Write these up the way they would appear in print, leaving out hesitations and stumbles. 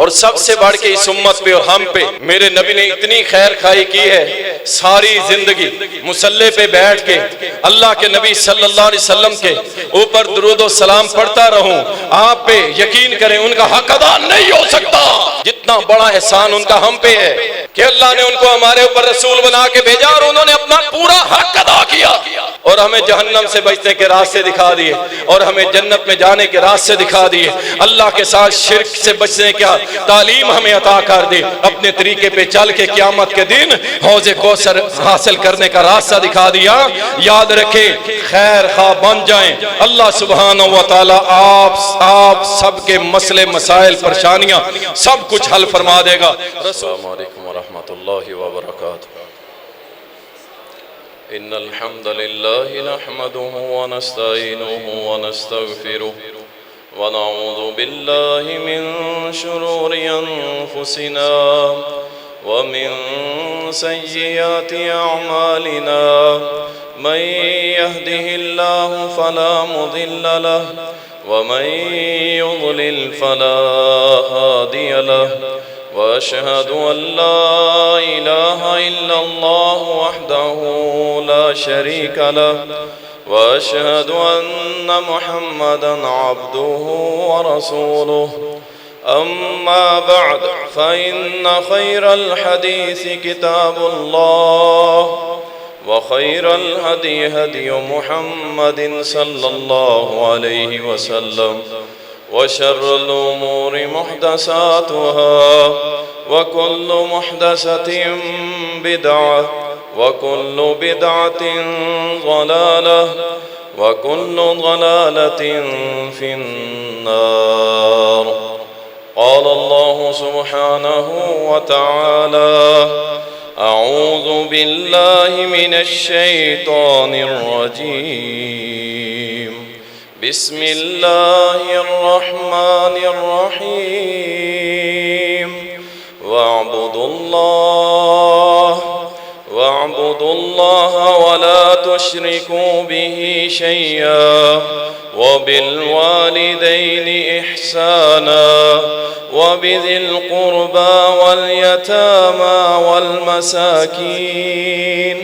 और सबसे बढ़ के इस उम्मत पे और हम पे मेरे नबी ने इतनी खैर खाई की है, सारी जिंदगी मुसल्ले पे बैठ के अल्लाह के नबी सल्लल्लाहु अलैहि वसल्लम के ऊपर दुरूद और सलाम पढ़ता रहूं। आप पे यकीन करें उनका हक अदा नहीं हो सकता। जितना बड़ा एहसान उनका हम पे है कि अल्लाह ने उनको हमारे ऊपर रसूल बना के भेजा और उन्होंने अपना पूरा हक अदा किया और हमें जहन्नम से बचने के रास्ते दिखा दिए और हमें जन्नत में जाने के रास्ते दिखा दिए। अल्लाह के साथ शिर्क से बचने का तालीम हमें अता कर दे। अपने तरीके पे चल के क़यामत के दिन हौज़े कौसर हासिल करने का रास्ता दिखा दिया। याद रखे खैर खा बन जाएं। अल्लाह सुब्हानहू व तआला आप सबके मसले मसाइल परेशानियां सब कुछ हल फरमा देगा। अस्सलामु अलैकुम व रहमतुल्लाहि व बरकातुहू। इन्नल हम्दुलिल्लाहि नहमदुहु व नस्तईनुहु व नस्तगफिरुहु व नऊज़ु बिल्लाहि मिन शुरूरि अनफुसिना व मिन सय्यिआति अअमालिना। मन यहदिहिल्लाहु फला मुदिल्ल लहु व मन युद्लिल फला हादिय लहु। वअशहदु अल्ला इलाहा इल्लल्लाह वहदहु ला शरीका लहु वअशहदु अन्न मुहम्मदन अब्दुहु व रसूलुहु। अम्मा बअद फ़इन्न खैरल हदीस किताबुल्लाह व खैरल हदी हदी मुहम्मदिन सल्लल्लाहु अलैहि वसल्लम व शर्रुल उमूरि मुहदसातुहा व कुल्लु मुहदसतिन बिदअह व कुल्लु बिदअतिन ज़लालह व कुल्लु ज़लालतिन फिन्नार। क़ाल अल्लाहु सुब्हानहु व तआला अऊज़ु बिल्लाहि मिनश शैतानिर रजीम। बिस्मिल्लाहिर रहमानिर रहीम। वअब्दुल्लाह व ला तुश्रिकू बिही शैआ व बिल वालिदैनि इहसाना व बिज़िल क़ुरबा वल यतामा वल मसाकीन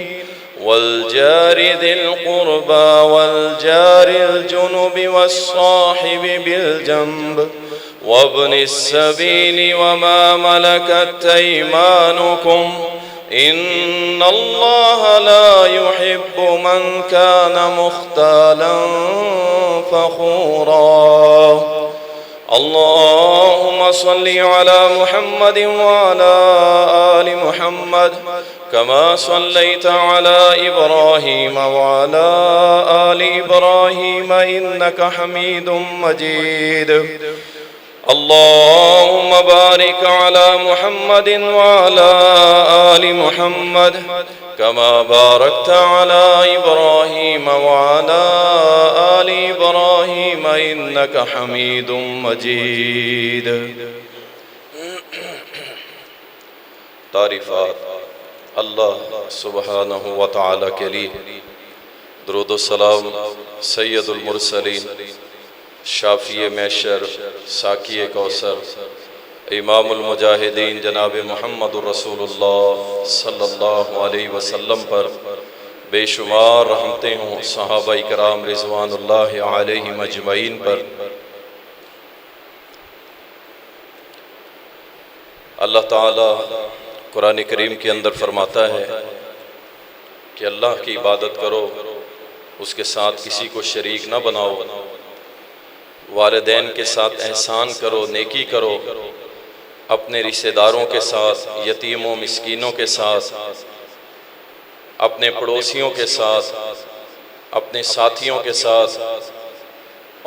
वल जारि ज़िल क़ुरबा वल जारिल जुनुबि वस्साहिबि बिल जंब वब्निस सबीली वमा मलकत अयमानुकुम इन्नल्लाह ला युहिब्बु मन कान मुख्तालन फ़ख़ूरा। अल्लाहुम्मा सल्लि अला मुहम्मद व अला आलि मुहम्मद कमा सल्लैता अला इब्राहीम व अला आलि इब्राहीम इन्नका हमीदुम मजीद। अल्लाहुम्मा बारिक अला मुहम्मद व अला आलि मुहम्मद कमा बारकता अला इब्राहीम व अला आलि इब्राहीम इन्नका हमीदुम मजीद। तारीफ़ात अल्लाह सुब्हानहू व तआला के लिए। दुरूद व सलाम सैयदुल मुरसलीन शाफ़िए महशर साक़िए कौसर इमामुल मुजाहिदीन जनाब मुहम्मदुर रसूलुल्लाह सल्लल्लाहु अलैहि वसल्लम पर बेशुमार रहमतें हों। सहाबाए किराम रिज़वानुल्लाहि अलैहिम अजमईन पर। अल्लाह ताला कुरान करीम के अंदर फरमाता है कि अल्लाह की इबादत करो, उसके साथ किसी को शरीक न बनाओ, वालिदैन के साथ एहसान करो, नेकी करो, अपने रिश्तेदारों के साथ, यतीमों मिस्कीनों के साथ, अपने पड़ोसियों के साथ, अपने साथियों के साथ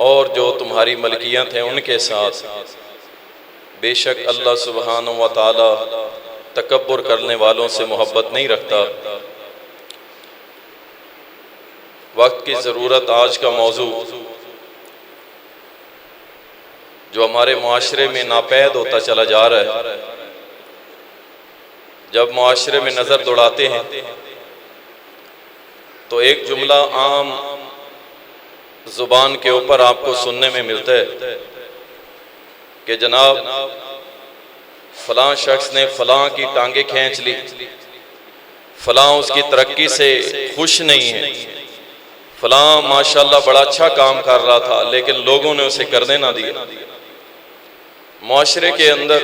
और जो तुम्हारी मलकियत हैं उनके साथ। बेशक अल्लाह सुब्हानहू व तआला तकब्बुर करने वालों से मोहब्बत नहीं रखता। वक्त की ज़रूरत आज का मौजू जो हमारे मुआशरे में नापैद होता चला जा रहा है। जब मुआशरे में नज़र दौड़ाते हैं तो एक जुमला आम ज़ुबान के ऊपर आपको सुनने में मिलता है कि जनाब फलां शख्स ने फलां की टांगे खींच ली, फलां उसकी तरक्की से खुश नहीं है, फलां माशाल्लाह बड़ा अच्छा काम कर रहा था लेकिन लोगों ने उसे करने ना दिया। मुआशरे के अंदर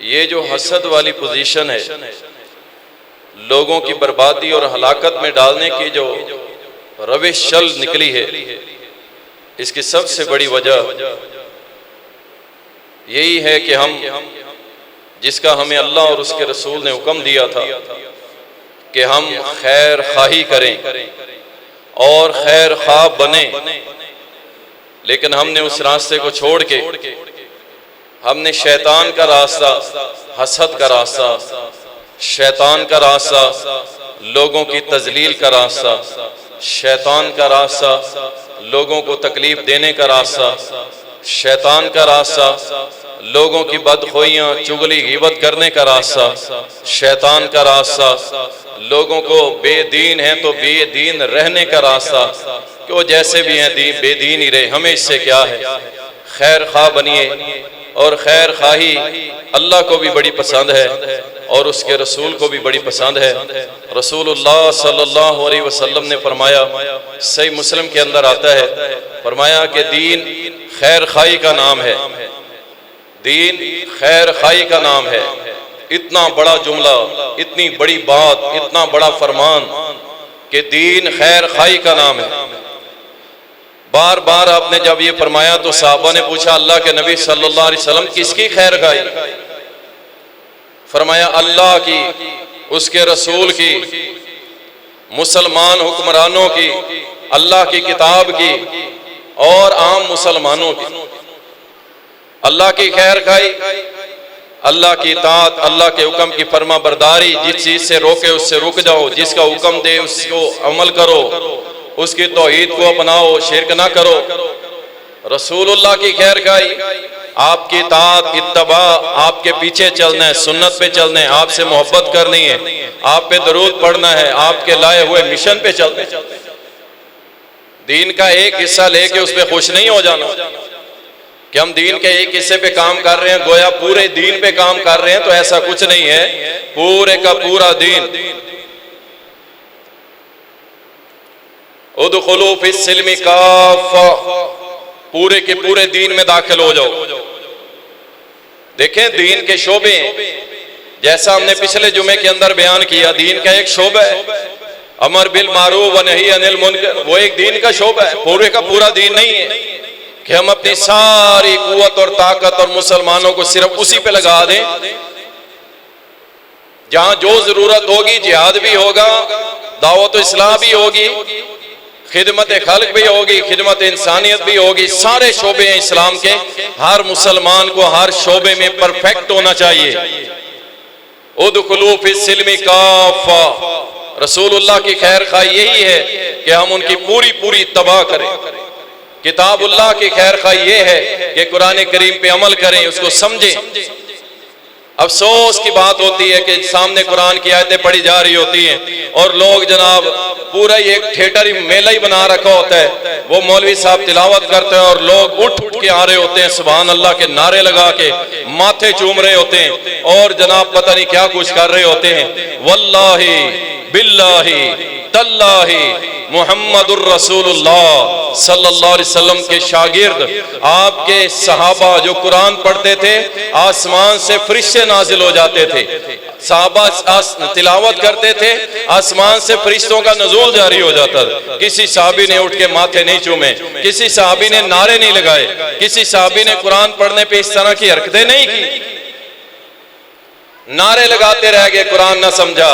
ये जो हसद वाली पोजीशन है, लोगों की बर्बादी और हलाकत में डालने की जो रविश चल निकली है, इसकी सबसे बड़ी वजह यही है कि हम जिसका हमें अल्लाह और उसके रसूल ने हुक्म दिया था कि हम खैर खाही करें और खैर ख्वाह बने, लेकिन हमने उस रास्ते को छोड़ के हमने शैतान का रास्ता, हसद का रास्ता, शैतान का रास्ता, लोगों की तजलील का रास्ता, शैतान का रास्ता, लोगों को तकलीफ देने का रास्ता, शैतान का रास्ता, लोगों की बदखोइयाँ चुगली गिबत करने का रास्ता, शैतान का रास्ता, लोगों को बेदीन है तो बेदीन रहने का रास्ता, कि वो जैसे भी हैं बेदीन ही रहे, हमें इससे क्या है। खैर खा बनिए, और खैर खाही अल्लाह को भी बड़ी पसंद है और उसके रसूल को भी बड़ी पसंद है। रसूलुल्लाह सल्लल्लाहु अलैहि वसल्लम ने फरमाया, सही मुस्लिम के अंदर आता है, फरमाया कि दीन खैर खाई का नाम है, दीन खैर खाई का नाम है। इतना बड़ा जुमला, इतनी बड़ी बात, इतना बड़ा फरमान कि दीन खैर खाई का नाम है। बार बार आपने जब ये फरमाया तो साहबा ने पूछा, अल्लाह के नबी सल्लल्लाहु अलैहि वसल्लम किसकी खैर खाई? फरमाया अल्लाह की, उसके रसूल की, मुसलमान हुक्मरानों की, अल्लाह की किताब की और आम मुसलमानों की। अल्लाह की खैर खाई, अल्लाह की इताअत, अल्लाह के हुक्म की फर्मा बरदारी, जिस चीज से रोके उससे रुक जाओ, जिसका हुक्म दे उसको अमल करो, उसकी तौहीद को अपनाओ, शिरक ना करो। रसूलुल्लाह की खैर खाई, आपकी इताअत, इत्तबा, आपके पीछे चलना है, सुन्नत पे चलना है, आपसे मोहब्बत करनी है, आप पे दरूद पढ़ना है, आपके लाए हुए मिशन पे चलना है। दीन का एक हिस्सा लेके उस पर खुश नहीं हो जाना कि हम दीन के एक हिस्से पे काम कर रहे हैं, गोया पूरे दीन पे काम कर रहे हैं, तो ऐसा कुछ नहीं है। पूरे का पूरा दीन, उदखुलू फिस्सिल्मि काफ़ा, पूरे के पूरे दीन में दाखिल हो जाओ। देखें दीन के शोबे, जैसा हमने पिछले जुमे के अंदर बयान किया, दीन का एक शोबा है अमर बिल मारूफ व नही अनिल मुनकर, वो एक दीन का शोबा है, पूरे का पूरा दीन नहीं है कि हम अपनी सारी कुव्वत और ताकत और मुसलमानों को सिर्फ उसी पे लगा दें। जहां जो जरूरत होगी जिहाद भी होगा, दावत इस्लाह भी होगी, खिदमत खल्क भी होगी, खिदमत इंसानियत भी होगी। सारे शोबे हैं इस्लाम के, हर मुसलमान को हर शोबे में परफेक्ट होना चाहिए। उदखुलू फिस्सिल्मि काफ़ा, रसूलुल्लाह की खैर खाई यही है कि हम उनकी पूरी पूरी इत्तबा करें। किताबुल्लाह की खैर खाई ये है कि कुरान करीम पे अमल करें, उसको समझें। अफसोस की बात होती है कि सामने कुरान की आयतें पढ़ी जा रही होती हैं और लोग जनाब पूरा एक थिएटर ही मेला ही बना रखा होता है। वो मौलवी साहब तिलावत करते हैं और लोग उठ उठ के आ रहे होते हैं, सुभान अल्लाह के नारे लगा के माथे चूम रहे होते हैं और जनाब पता नहीं क्या कुछ कर रहे होते हैं। वल्लाही बिल्लाही तल्लाही मुहम्मदुर रसूलुल्लाह सल्लल्लाहु अलैहि वसल्लम के शागिर्द, आपके सहाबा जो कुरान पढ़ते थे, आसमान से फरिश्ते नाजिल हो जाते थे। सहाबा तिलावत करते थे, आसमान से फरिश्तों का नज़ूल जारी हो जाता था। किसी सहाबी ने उठ के माथे नहीं चूमे, किसी सहाबी ने नारे नहीं लगाए, किसी सहाबी ने कुरान पढ़ने पे इस तरह की हरकतें नहीं की। नारे लगाते रह गए, कुरान ना समझा,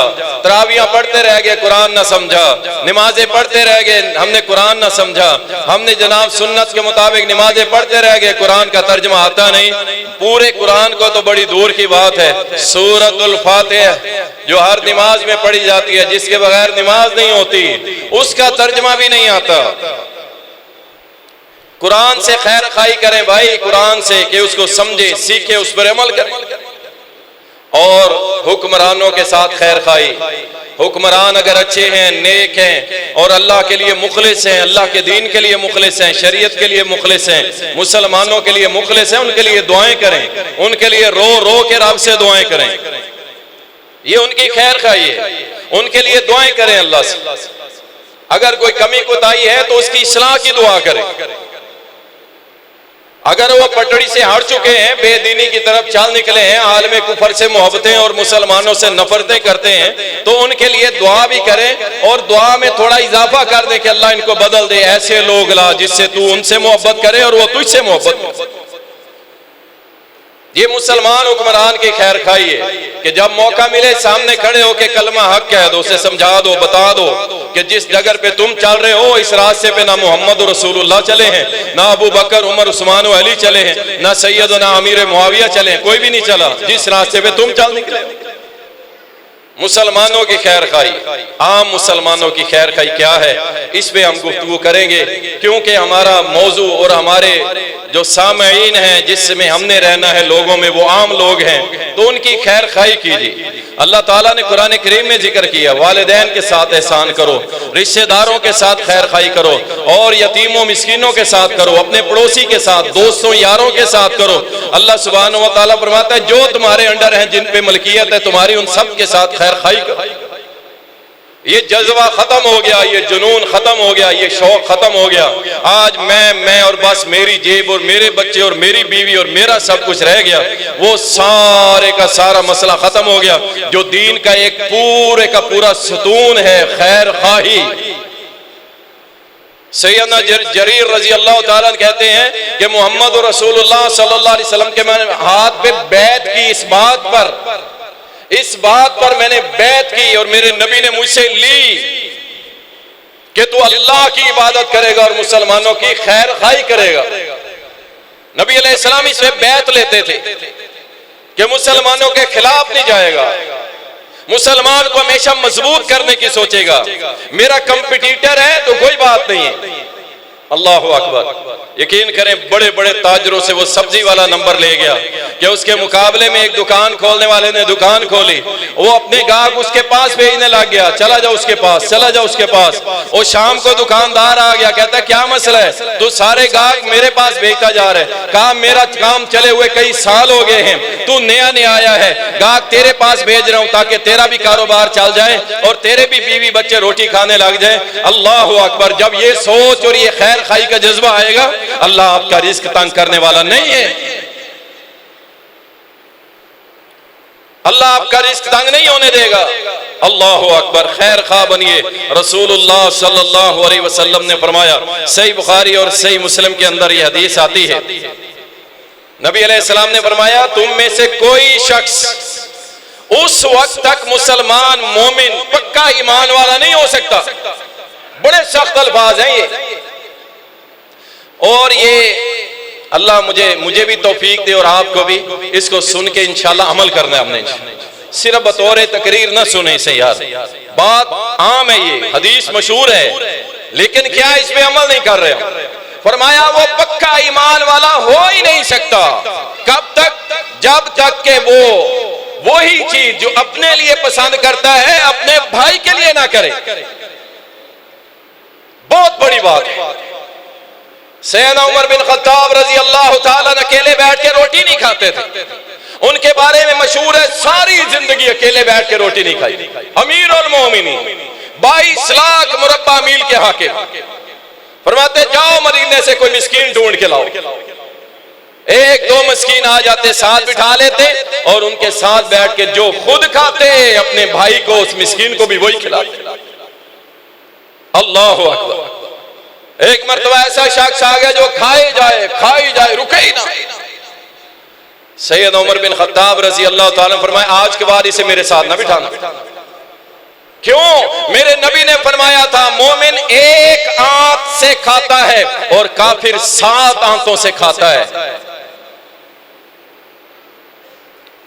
तरावियां पढ़ते रह गए, कुरान ना समझा, नमाजें पढ़ते रह गए, हमने कुरान ना समझा, हमने जनाब सुन्नत के मुताबिक नमाजें पढ़ते रह गए, कुरान का तर्जुमा आता नहीं। पूरे कुरान को तो बड़ी दूर की बात है, सूरतुल फातिहा जो हर नमाज में पढ़ी जाती है, जिसके बगैर नमाज नहीं होती, उसका तर्जुमा भी नहीं आता। कुरान से खैर खाई करें भाई, कुरान से, कि उसको समझे, सीखे, उस पर अमल करें। और हुक्मरानों के साथ खैर खाई, हुक्मरान अगर अच्छे हैं, नेक हैं और अल्लाह के लिए मुखलिस हैं, अल्लाह के दीन के लिए मुखलिस हैं, शरीयत के लिए मुखलिस हैं, मुसलमानों के लिए मुखलिस हैं, उनके लिए दुआएं करें, उनके लिए रो रो के रब से दुआएं करें। ये उनकी खैर खाई है, उनके लिए दुआएं करें अल्लाह से। अगर कोई कमी कोताही है तो उसकी इस्लाह की दुआ करें। अगर वो पटड़ी से हट चुके हैं, बेदीनी की तरफ चल निकले हैं, आलम कुफर से मोहब्बतें और मुसलमानों से नफरतें करते हैं, तो उनके लिए दुआ भी करें और दुआ में थोड़ा इजाफा कर दे कि अल्लाह इनको बदल दे, ऐसे लोग ला जिससे तू उनसे मोहब्बत करे और वो तुझसे मोहब्बत। ये मुसलमान हुक्मरान की खैर खाई है कि जब मौका मिले सामने खड़े होके कलमा हक कह दो, उसे समझा दो, बता दो कि जिस जगह पे तुम चल रहे हो इस रास्ते पे ना मोहम्मद रसूलुल्लाह चले हैं, ना अबू बकर उमर उस्मान और अली चले हैं, ना सैयद ना अमीर मुआविया चले हैं, कोई भी नहीं चला जिस रास्ते पे तुम चल निकले। मुसलमानों की खैर खाई, आम मुसलमानों की खैर खाई क्या है, इस पे हम गुफ्तगू करेंगे, क्योंकि हमारा मौजू और हमारे जो सामईन हैं जिसमें हमने रहना है लोगों में वो आम लोग हैं, तो उनकी खैर खाई कीजिए। अल्लाह ताला ने कुरान करीम में जिक्र किया, वालिदैन के साथ एहसान करो, रिश्तेदारों के साथ खैर खाई करो और यतीमों मिस्कीनों के साथ करो, अपने पड़ोसी के साथ, दोस्तों यारों के साथ करो। अल्लाह सुब्हानहू व तआला फरमाता है जो तुम्हारे अंडर हैं, जिन पे मलकियत है तुम्हारी, उन सब के साथ खैर खाई करो। ये जज्बा खत्म हो गया, ये जुनून खत्म हो गया, ये शौक खत्म हो गया। आज मैं और बस मेरी जेब और मेरे बच्चे और मेरी बीवी और मेरा सब कुछ रह गया। वो सारे का सारा मसला खत्म हो गया। जो दीन का एक पूरे का पूरा सतून है, खैर खाही। सैयदना जरीर रजी अल्लाह ताला कहते हैं कि मोहम्मद रसूलुल्लाह सल्लल्लाहु अलैहि वसल्लम के मैंने हाथ पे बैत की, इस बात पर मैंने बैत की और मेरे नबी ने मुझसे ली कि तू अल्लाह की इबादत करेगा और मुसलमानों की खैर खाई करेगा। नबी अलैहिस्सलाम इसमें बैत लेते थे कि मुसलमानों के खिलाफ नहीं जाएगा, मुसलमान को हमेशा मजबूत करने की सोचेगा। मेरा कंपटीटर है तो कोई बात नहीं है। अल्लाहु अकबर। यकीन करें बड़े बड़े ताजरों से वो सब्जी वाला नंबर ले गया कि उसके मुकाबले में एक दुकान खोलने वाले ने दुकान खोली, वो अपने गाहक उसके पास भेजने लग गया, चला जाओ उसके पास, चला जाओ उसके पास। और शाम को दुकानदार आ गया, कहता क्या मसला है, तू सारे गाहक मेरे पास भेजता जा रहा है। कहा मेरा काम चले हुए कई साल हो गए हैं, तू नया नया आया है, गाहक तेरे पास भेज रहा हूं ताकि तेरा भी कारोबार चल जाए और तेरे भी बीवी बच्चे रोटी खाने लग जाए। अल्लाहु अकबर। जब ये सोच और ये खैर खाई का जज्बा आएगा, अल्लाह आपका रिस्क तंग करने वाला नहीं है, अल्लाह आपका रिस्क तंग नहीं होने देगा। अल्लाहु अकबर। खैर खा बनिए। रसूलुल्लाह सल्लल्लाहु अलैहि वसल्लम ने फरमाया, सही बुखारी और सही मुस्लिम के अंदर यह हदीस आती है, नबी अलैहिस्सलाम ने फरमाया तुम में से कोई शख्स उस वक्त तक मुसलमान मोमिन पक्का ईमान वाला नहीं हो सकता। बड़े सख्त अल्फाज हैं ये, और ये अल्लाह मुझे भी तौफीक दे और आपको भी इसको सुन के इंशाल्लाह अमल करना है। हमने सिर्फ बतौर तकरीर ना सुने इसे यार, बात आम है, ये हदीस मशहूर है, लेकिन क्या इस पे अमल नहीं कर रहे हो। फरमाया वो पक्का ईमान वाला हो ही नहीं सकता। कब तक? जब तक के वो वही चीज जो अपने लिए पसंद करता है अपने भाई के लिए ना करे। बहुत बड़ी बात है। सैयदना उमर बिन खत्ताब रजी अल्लाह ताला अकेले बैठ के रोटी नहीं खाते थे। उनके बारे में मशहूर है सारी जिंदगी अकेले बैठ के रोटी नहीं खाई। अमीर और मोमिनीन 22 लाख मुरब्बा मील के हाकिम फरमाते जाओ मदीने से कोई मिस्कीन ढूंढ के लाओ। एक दो मिस्कीन आ जाते, साथ बिठा लेते और उनके साथ बैठ के जो खुद खाते अपने भाई को उस मिस्कीन को भी वही खिलाते। अल्लाहु अकबर। एक मर्तबा ऐसा शख्स आ गया जो खाई जाए रुके ही ना। सैयद उमर बिन खत्ताब रजी अल्लाह ताला फरमाया आज के बाद इसे मेरे साथ ना बिठाना। क्यों? मेरे नबी ने फरमाया था मोमिन एक आंत से खाता है और काफिर 7 आंतों से खाता है।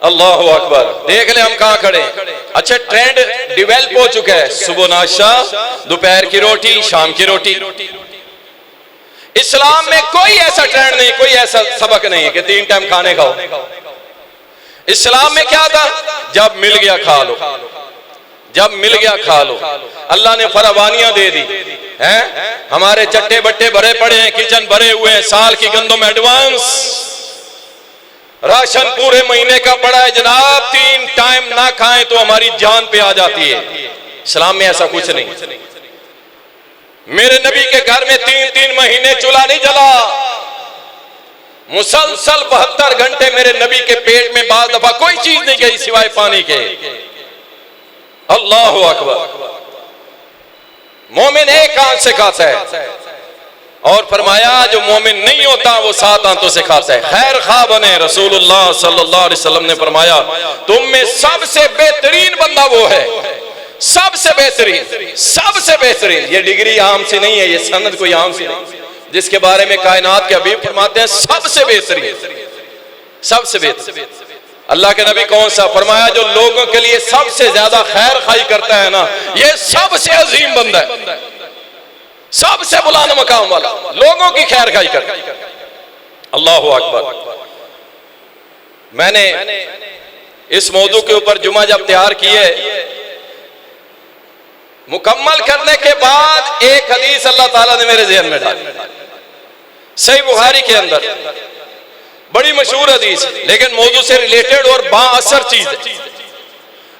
अल्लाहु अकबर। देख ले हम कहां खड़े। अच्छा ट्रेंड डेवलप हो चुका है, सुबह नाश्ता, दोपहर की रोटी, शाम की रोटी। इस्लाम में कोई ऐसा ट्रेंड नहीं, कोई ऐसा सबक नहीं है कि 3 टाइम खाने खाओ। इस्लाम में क्या था? जब मिल गया खा लो, जब मिल गया खा लो। अल्लाह ने फरावानियां दे दी हैं, हमारे चट्टे बट्टे भरे पड़े हैं, किचन भरे हुए हैं, साल की गंदम एडवांस, राशन पूरे महीने का पड़ा है जनाब, 3 टाइम ना खाएं तो हमारी जान पे आ जाती है। इस्लाम में ऐसा कुछ नहीं। मेरे नबी के घर में 3-3 महीने चूल्हा नहीं जला, मुसलसल 72 घंटे मेरे नबी के पेट में बाल दफा कोई चीज नहीं गई सिवाय पानी के। अल्लाह अकबर। मोमिन एक आंख से खाता है, और फरमाया जो मोमिन नहीं होता वो 7 आंतों से खाता है। खैर खा बने। रसूलुल्लाह सल्लल्लाहु अलैहि वसल्लम ने फरमाया तुम में सबसे बेहतरीन बंदा वो है, सबसे बेहतरीन, सबसे बेहतरीन। ये डिग्री आम सी नहीं है, ये सनद कोई आम सी नहीं, जिसके बारे में कायनात के हबीब फरमाते हैं सबसे बेहतरीन, सबसे बेहतरीन। अल्लाह के नबी कौन सा? फरमाया जो लोगों के लिए सबसे ज्यादा खैर खाई करता है ना, ये सबसे अजीम बंदा है, सबसे बुलंद मकाम वाला, लोगों की खैर खाई करता है। अल्लाहु अकबर। मैंने इस मौजू के ऊपर जुमा जब तैयार किए, मुकम्मल करने के बाद एक हदीस अल्लाह ताला ने मेरे ज़हन में डाली, सही बुखारी के अंदर, बड़ी मशहूर हदीस, लेकिन मौजू से रिलेटेड और बाअसर चीज है।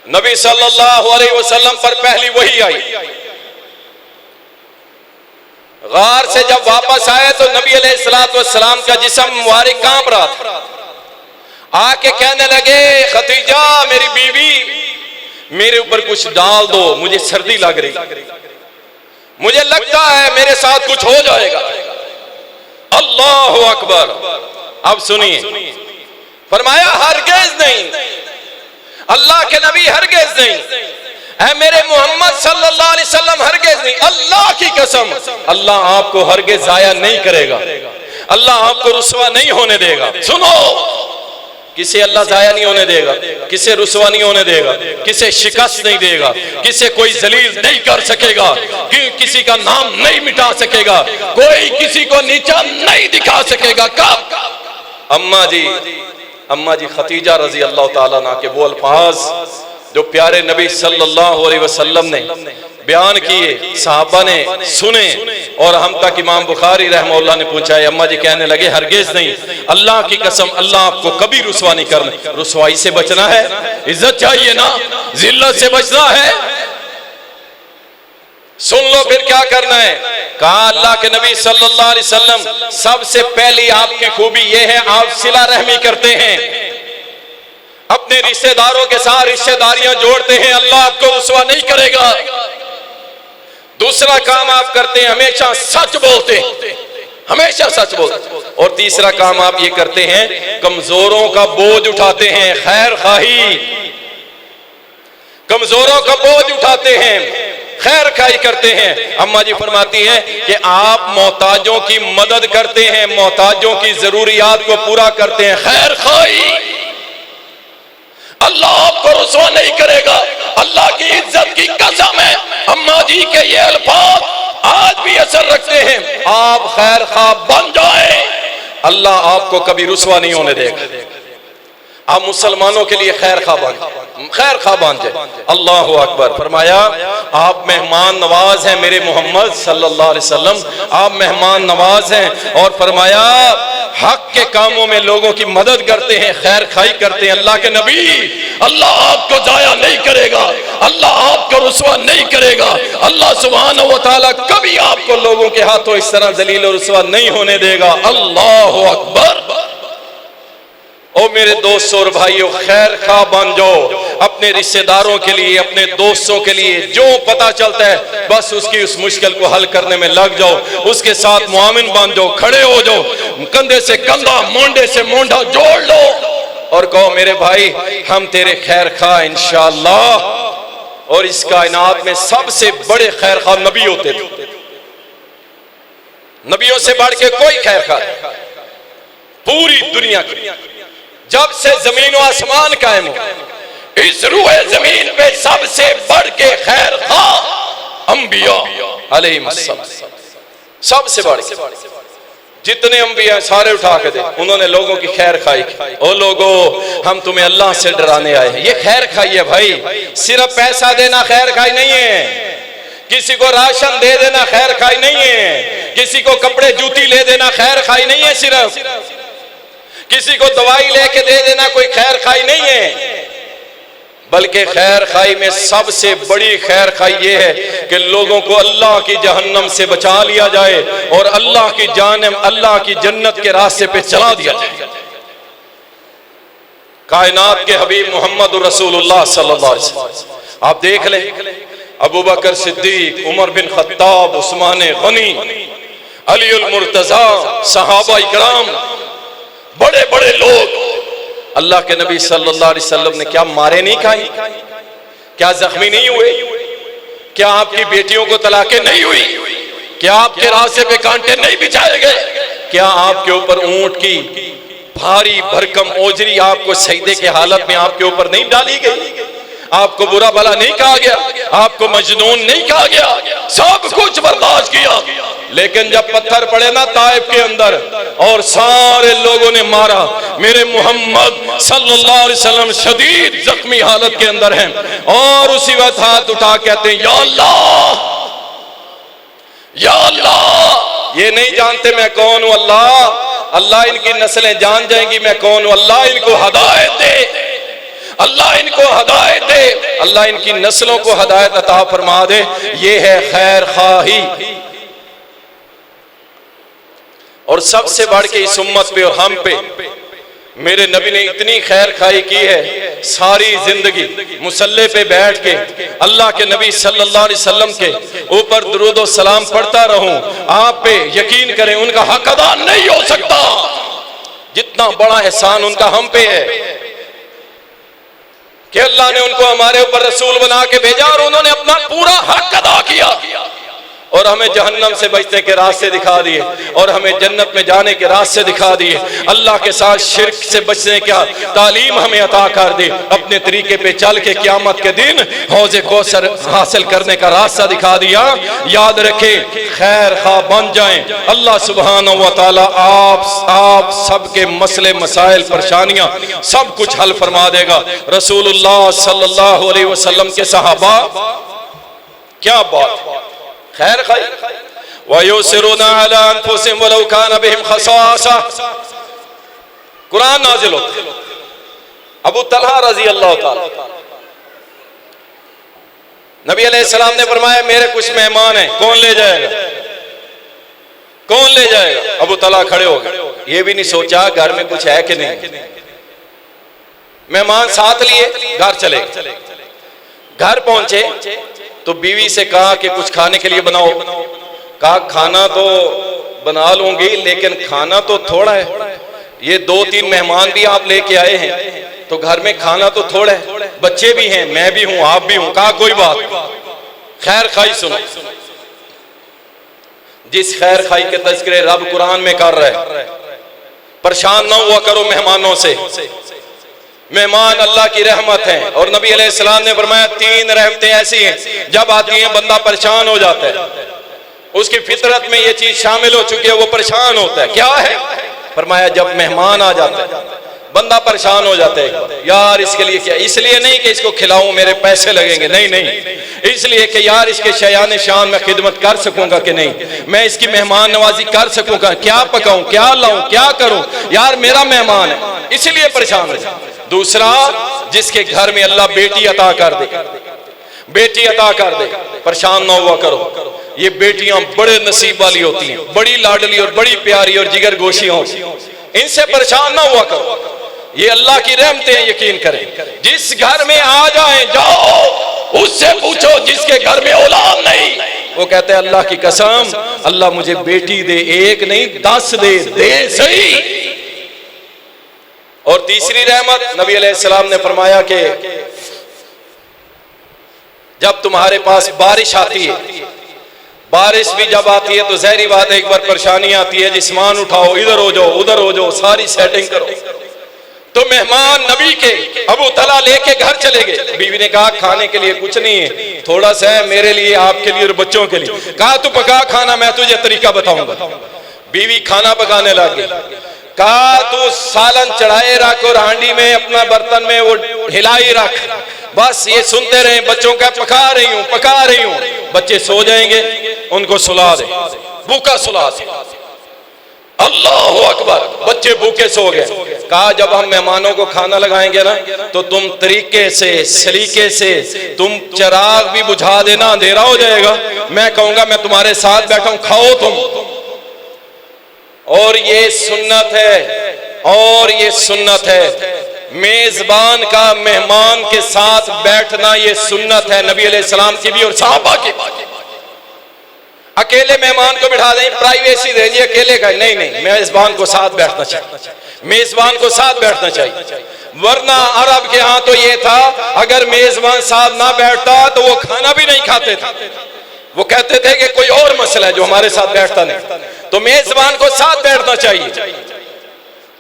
नबी सल्लल्लाहु अलैहि वसल्लम पर पहली वही आई। गार से जब वापस आए तो नबी अलैहिस्सलातु वस्सलाम का जिस्म मुबारक कांप रहा था। आके कहने लगे खदीजा मेरी बीवी, मेरे ऊपर कुछ डाल दो, मुझे सर्दी लग रही, मुझे लगता है मेरे साथ कुछ हो जाएगा। अल्लाहु अकबर। अब सुनिए, फरमाया हरगिज़ नहीं, अल्लाह के नबी हरगिज़ नहीं, ऐ मेरे मोहम्मद सल्लल्लाहु अलैहि वसल्लम हरगिज़ नहीं, अल्लाह की कसम अल्लाह आपको हरगिज़ ज़ाया नहीं करेगा, अल्लाह आपको रुसवा नहीं होने देगा। सुनो, किसे अल्लाह ज़ाया नहीं होने देगा, किसे रुसवा नहीं होने देगा, किसे शिकस्त नहीं देगा, किसे कोई जलील नहीं कर सकेगा, किसी का नाम नहीं मिटा सकेगा, कोई किसी को नीचा नहीं दिखा सकेगा। कब? अम्मा जी खतीजा रजी अल्लाह ताला अन्हा के वो अल्फाज जो प्यारे नबी सल्लल्लाहु अलैहि वसल्लम ने बयान किए, सहाबा ने सुने, और हम तक इमाम बुखारी रहमतुल्लाह ने पूछा है। अम्मा जी कहने लगे हरगिज़ नहीं, अल्लाह की कसम अल्लाह आपको कभी रुसवा नहीं करना। रुसवाई से बचना है, इज्जत चाहिए ना, जिल्लत से बचना है। सुन लो फिर क्या करना है। कहा अल्लाह के नबी सल्लल्लाहु अलैहि वसल्लम सबसे पहली आपकी खूबी यह है आप सिला रहमी करते हैं, अपने रिश्तेदारों के साथ रिश्तेदारियां जोड़ते हैं, अल्लाह आपको रुसवा नहीं करेगा। दूसरा काम आप करते हैं हमेशा सच बोलते हैं, हमेशा सच बोलते। और तीसरा काम आप ये करते हैं कमजोरों का बोझ उठाते हैं, खैर खाही, कमजोरों का बोझ उठाते हैं, खैर खाई करते हैं। अम्मा जी फरमाती हैं कि आप मोहताजों की मदद करते हैं, मोहताजों की जरूरियात को पूरा करते हैं, खैर खाई। अल्लाह आपको रुसवा नहीं करेगा, अल्लाह की इज्जत की कसम है। अम्मा जी के ये अल्फाज आज भी असर रखते हैं। आप खैर खा बन जाए, अल्लाह आपको कभी रुसवा नहीं होने देगा। आप मुसलमानों के लिए खैर खा बन जाए। अल्लाह अकबर। फरमाया आप मेहमान नवाज हैं मेरे मोहम्मद सल्लल्लाहु अलैहि वसल्लम, आप मेहमान नवाज हैं। और फरमाया हक के कामों में लोगों की मदद करते हैं, खैर खाई करते हैं। अल्लाह के नबी अल्लाह आपको जाया नहीं करेगा, अल्लाह आपको रुसवा नहीं करेगा, अल्लाह सुब्हानहू व तआला कभी आपको लोगों के हाथों इस तरह जलील और रुसवा नहीं होने देगा। अल्लाह अकबर। ओ मेरे दोस्तों और भाइयों, खैर खा बन जाओ अपने रिश्तेदारों के लिए, अपने दोस्तों के लिए। जो पता चलता है बस उसकी उस मुश्किल को हल करने में लग जाओ, उसके साथ मुआमिन बन जाओ, खड़े हो जाओ, कंधे से कंधा मोंडे से मोंढा जोड़ लो और कहो मेरे भाई हम तेरे खैर खा इंशाअल्लाह। और इस कायनात में सबसे बड़े खैर खा नबी होते थे, नबियों से बढ़ के कोई खैर खा पूरी दुनिया की। जब से जमीन और आसमान कायम हो, इस रूए जमीन पे सबसे बढ़ के खैर खा अंबिया अलैहिस्सलाम, सबसे बढ़ के जितने अंबिया सारे उठा के दे, उन्होंने लोगों की खैर खाई। ओ लोगों, हम तुम्हें अल्लाह से डराने आए हैं। ये खैर खाई है भाई, सिर्फ पैसा देना खैर खाई नहीं है, किसी को राशन दे देना खैर खाई नहीं है, किसी को कपड़े जूती ले देना खैर खाई नहीं है, सिर्फ किसी को दवाई लेके दे देना कोई खैर खाई नहीं है। बल्कि खैर खाई में सबसे बड़ी खैर खाई ये है कि लोगों को अल्लाह की जहन्नम से बचा लिया जाए और अल्लाह की जानिब अल्लाह की जन्नत के रास्ते पे चला दिया जाए। कायनात के हबीब मोहम्मद रसूलुल्लाह सल्लल्लाहु अलैहि वसल्लम आप देख लें, अबू बकर सिद्दीक, उमर बिन खत्ताब, उस्मान गनी, अली उल मुर्तजा, सहाबा इकराम, बड़े बड़े लोग अल्लाह के नबी सल्लल्लाहु अलैहि वसल्लम ने क्या मारे नहीं खाई, क्या जख्मी नहीं हुए, क्या आपकी बेटियों को तलाकें नहीं हुई, क्या आपके रास्ते पे कांटे नहीं बिछाए गए, क्या आपके ऊपर ऊंट की भारी भरकम ओजरी आपको सजदे के हालत में आपके ऊपर नहीं डाली गई, आपको बुरा भला नहीं कहा गया, आपको मजनून नहीं कहा गया, सब कुछ बर्दाश्त किया। लेकिन जब पत्थर पड़े ना ताइफ के अंदर और सारे लोगों ने मारा, मेरे मोहम्मद सल्लल्लाहु अलैहि वसल्लम शदीद जख्मी हालत के अंदर हैं और उसी वक्त हाथ उठा कहते हैं या अल्लाह, या अल्लाह। ये नहीं जानते मैं कौन हूं, अल्लाह, अल्लाह इनकी नस्लें जान जाएंगी मैं कौन हूं, अल्लाह इनको हदायत दे, अल्लाह इनको हदायत दे, अल्लाह इनकी नस्लों को हदायत अता फरमा दे। ये है खैर खाही। और सबसे बढ़ के इस उम्मत पे और हम पे मेरे नबी ने इतनी खैर खाई की है, सारी जिंदगी मुसल्ले पे बैठ के अल्लाह के नबी सल्लल्लाहु अलैहि वसल्लम के ऊपर दुरूद और सलाम पढ़ता रहूं। आप पे यकीन करें उनका हक अदा नहीं हो सकता, जितना बड़ा एहसान उनका हम पे है कि अल्लाह ने उनको हमारे ऊपर रसूल बना के भेजा और उन्होंने अपना पूरा हक अदा किया और हमें जहन्नम से बचने के रास्ते दिखा दिए और हमें जन्नत में जाने के रास्ते दिखा दिए। अल्लाह के साथ शिर्क से बचने का तालीम हमें अता कर दी, अपने तरीके पे चल के क़यामत के दिन हौज़े कौसर हासिल करने का रास्ता दिखा दिया। याद रखें, खैर खा बन जाएं, अल्लाह सुब्हानहू व तआला आप सबके मसले मसाइल परेशानियां सब कुछ हल फरमा देगा। रसूलुल्लाह सल्लल्लाहु अलैहि वसल्लम के सहाबा, क्या बात, खैर खाई। वयुसिरूना अला अनफुसिहिम वलौ काना बिहिम खसासा, कुरान नाजिल होता है। अबू तलहा रजी अल्लाह ताला, नबी अलैहिस्सलाम ने फरमाया मेरे कुछ मेहमान हैं, कौन ले जाएगा, कौन ले जाएगा। अबू तलहा खड़े हो गए, ये भी नहीं सोचा घर में कुछ है कि नहीं, मेहमान साथ लिए घर चले। घर पहुंचे तो बीवी से कहा कि कुछ खाने के लिए बनाओ। कहा खाना तो बना लूंगी लेकिन खाना तो थोड़ा है, ये 2-3 मेहमान भी आप लेके आए हैं तो घर में खाना तो थोड़ा है, बच्चे भी हैं, मैं भी हूं, आप भी हूं। कहा कोई बात, खैर खाई सुनो। जिस खैर खाई के तज़किरे रब कुरान में कर रहा है, परेशान ना हुआ करो मेहमानों से, मेहमान अल्लाह की रहमत है। और नबी अलैहिस्सलाम ने फरमाया 3 रहमतें ऐसी हैं जब आती हैं बंदा परेशान हो जाता है, उसकी फितरत में ये चीज शामिल हो चुकी है, वो परेशान होता है। क्या है? फरमाया जब मेहमान आ जाता है बंदा परेशान हो जाता है। यार इसके लिए क्या, इसलिए नहीं कि इसको खिलाऊं मेरे पैसे लगेंगे, नहीं नहीं, इसलिए कि यार इसके शयान शान में खिदमत कर सकूंगा कि नहीं, मैं इसकी मेहमान नवाजी कर सकूंगा, क्या पकाऊं, क्या लाऊं, क्या करूं, यार मेरा मेहमान है, इसलिए परेशान हो। दूसरा, जिसके घर में अल्लाह बेटी अता कर दे, बेटी अता कर दे, परेशान ना हुआ करो। ये बेटियां बड़े नसीब वाली होती हैं, बड़ी लाडली और बड़ी प्यारी और जिगर गोशियां होती हैं, इनसे परेशान ना हुआ करो। ये अल्लाह की रहमतें, यकीन करें। जिस घर में आ जाए जाओ उससे पूछो जिसके घर में औलाद नहीं, वो कहते हैं अल्लाह की कसम अल्लाह मुझे बेटी दे, 1 नहीं 10 दे सही। और तीसरी रहमत नबी अलैहिस्सलाम ने फरमाया कि जब तुम्हारे पास बारिश आती है, बारिश भी जब आती है तो ज़ाहिरी बात है एक बार परेशानी आती है, जिस्मान उठाओ, इधर हो जाओ उधर हो जाओ, सारी सेटिंग करो। तो मेहमान नबी के अबू तला लेके घर चले गए। बीवी ने कहा खाने के लिए कुछ नहीं है, थोड़ा सा है मेरे लिए, आपके लिए और बच्चों के लिए। कहा तू पका खाना, मैं तुझे तरीका बताऊंगा। बीवी खाना पकाने लग गई। कहा तू सालन चढ़ाए रख और हांडी में अपना बर्तन में वो हिलाई रख, बस ये सुनते रहे। बच्चों का पका रही हूँ। बच्चे सो जाएंगे, उनको सुला दे, भूखा सुला दे। अल्लाह अकबर, बच्चे भूखे सो गए। कहा जब हम मेहमानों को खाना लगाएंगे ना तो तुम तरीके से सलीके से तुम चिराग भी बुझा देना, अंधेरा हो जाएगा, मैं कहूंगा मैं तुम्हारे साथ बैठा हूं, खाओ तुम। और ये सुन्नत है, मेजबान का मेहमान के साथ बैठना ये सुन्नत है नबी अलैहिस्सलाम की भी और सहाबा की। अकेले मेहमान को बिठा दें, प्राइवेसी दे दी, अकेले का नहीं, मेजबान को साथ बैठना चाहिए, मेजबान को साथ बैठना चाहिए। वरना अरब के यहाँ तो ये था, अगर मेजबान साथ ना बैठता तो वो खाना भी नहीं खाते थे। वो कहते थे कि कोई और मसला है जो हमारे साथ बैठता नहीं, तो मेजबान को साथ बैठना चाहिए।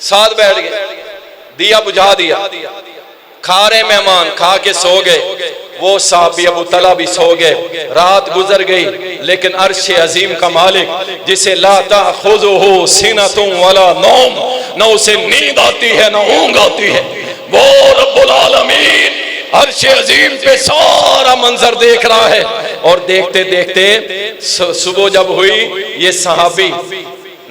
साथ बैठ गए, दिया बुझा दिया, खा रहे मेहमान, खा के सो गए। वो साहबी अबू तला भी सो गए। रात गुजर गई, लेकिन अर्श अजीम का मालिक जिसे ला ताखुज़ुहु सिनतुन वला नौम, न उसे नींद आती है न ऊंघ आती है, वो रब्बुल आलमीन अर्श अजीम पे सारा मंजर देख रहा है। और देखते देखते सुबह जब हुई, ये सहाबी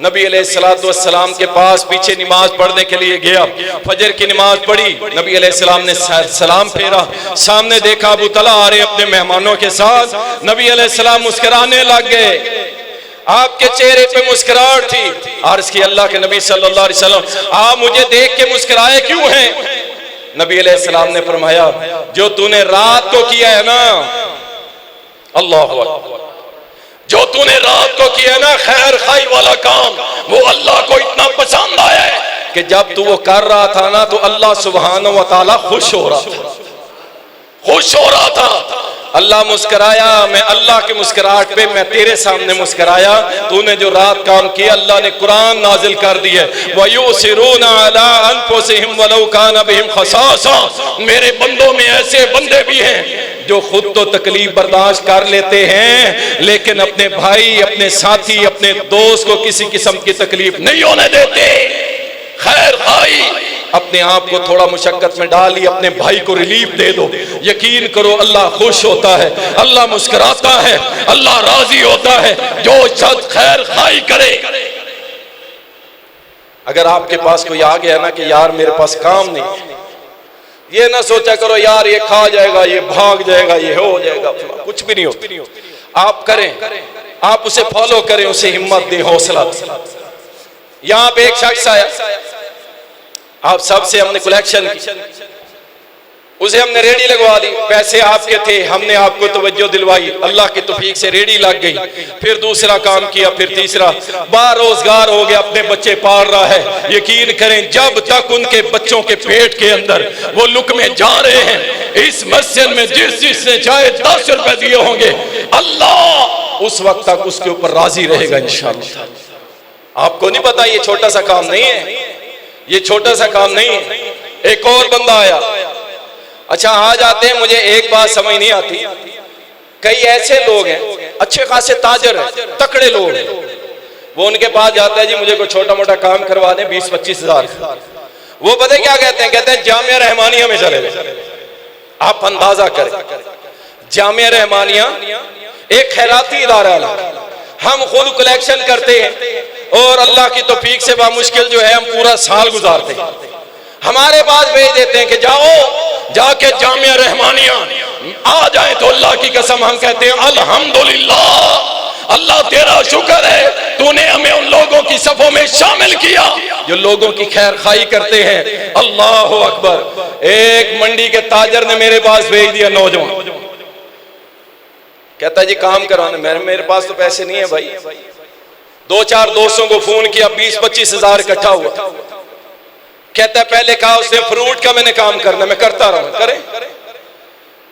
नबी अलैहिस्सलाम के पास पीछे नमाज पढ़ने के लिए गया। फजर की नमाज पढ़ी, नबी अलैहिस्सलाम ने सलाम फेरा, सामने देखा अबू तला आ रहे अपने मेहमानों के साथ। नबी अलैहिस्सलाम मुस्कुराने लग गए, आपके चेहरे पे मुस्कुराहट थी। अर्ज़ की अल्लाह के नबी सल्लल्लाहु अलैहि वसल्लम, आप मुझे देख के मुस्कुराए क्यों हैं? नबी अलैहिस्सलाम ने फरमाया, जो तूने रात को किया है ना, अल्लाह अकबर, जो तूने रात को किया ना खैर खाई वाला काम, वो अल्लाह को इतना पसंद आया है कि जब तू वो कर रहा था ना तो अल्लाह सुब्हानहू व तआला खुश हो रहा था। अल्लाह मुस्कुराया, मैं अल्लाह की मुस्कुराहट पे मैं तेरे सामने मुस्कुराया। तूने जो रात काम किया, अल्लाह ने कुरान नाजिल कर दिया, वयुसिरूना अला अनफुसिहिम वलौ काना बिहिम खसासा। मेरे बंदों में ऐसे बंदे भी हैं जो खुद तो तकलीफ बर्दाश्त कर लेते हैं, लेकिन अपने भाई, अपने साथी, अपने दोस्त को किसी किस्म की तकलीफ नहीं होने देते। खैर खाई, अपने आप को थोड़ा मुशक्कत में डाली, अपने भाई को रिलीफ दे दो। यकीन करो अल्लाह खुश होता है, अल्लाह मुस्कुराता है, अल्लाह राजी होता है जो शख्स खैर खाई करे। अगर आपके पास कोई आ गया ना कि यार मेरे पास काम नहीं, ये ना सोचा करो यार ये खा जाएगा, ये भाग जाएगा, ये हो जाएगा, कुछ भी नहीं हो। आप करें, आप उसे फॉलो करें, उसे हिम्मत दें, हौसला। यहाँ पे एक शख्स आया, आप सबसे हमने कलेक्शन की, उसे हमने रेडी लगवा दी, पैसे आपके थे, हमने आपको तवज्जो दिलवाई, अल्लाह की तौफीक से रेडी लग गई। फिर दूसरा काम किया, फिर तीसरा, बारोजगार हो गया, अपने बच्चे पाल रहा है। यकीन करें जब तक उनके बच्चों के पेट के अंदर वो लुकमे जा रहे हैं, इस मस्जिद में जिसने चाहे 10 रुपए दिए होंगे, अल्लाह उस वक्त तक उसके ऊपर राजी रहेगा इंशाअल्लाह। आपको नहीं पता ये छोटा सा काम नहीं है, ये छोटा सा काम नहीं है। एक और बंदा आया, अच्छा आ जाते हैं, मुझे एक बात समझ नहीं आती, कई ऐसे लोग हैं अच्छे खासे ताजर हैं, तकड़े लोग हैं, वो उनके पास जाता है, जी मुझे कोई छोटा मोटा काम करवा दें 20-25 हजार। वो पता क्या कहते हैं? कहते हैं जामिया रहमानिया में चले गए। आप अंदाजा करें, जामिया रहमानिया एक खैराती इदारा है, हम खुद कलेक्शन करते हैं और अल्लाह की तौफीक से बामुश्किल जो है हम पूरा साल गुजारते हैं। हमारे पास भेज देते हैं कि जाओ जाके जामिया रहमानिया आ जाए, तो अल्लाह की कसम हम कहते हैं अल्हम्दुलिल्लाह, अल्लाह तेरा शुक्र है तूने हमें उन लोगों की सफों में शामिल किया जो लोगों की खैर खाई करते हैं। अल्लाह अकबर। एक मंडी के ताजर ने मेरे पास भेज दिया, नौजवान कहता जी काम कराने, मेरे पास तो पैसे नहीं है भाई। 2-4 दोस्तों को फोन किया, 20-25 हजार इकट्ठा हुआ। कहता है पहले कहा उसने फ्रूट का मैंने काम करना, मैं करता रहा, करे।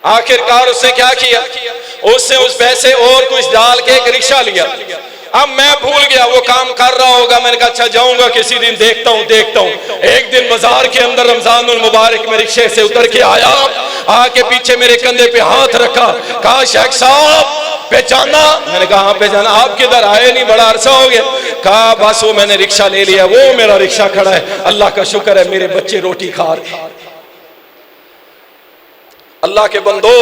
आखिरकार उसने क्या किया, उसने उस पैसे और कुछ डाल के एक रिक्शा लिया। अब मैं भूल गया वो काम कर रहा होगा, मैंने कहा अच्छा जाऊंगा किसी दिन, देखता हूँ। एक दिन बाजार के अंदर रमजानुल मुबारक में रिक्शे से उतर के आया, आके पीछे मेरे कंधे पे हाथ रखा, कहा शेख साहब पहचाना? मैंने कहा हाँ पहचाना। आप किधर आए नहीं, बड़ा अरसा हो गया। कहा बस वो मैंने रिक्शा ले लिया, वो मेरा रिक्शा खड़ा है, अल्लाह का शुक्र है मेरे बच्चे रोटी खा रहे हैं। अल्लाह के बंदो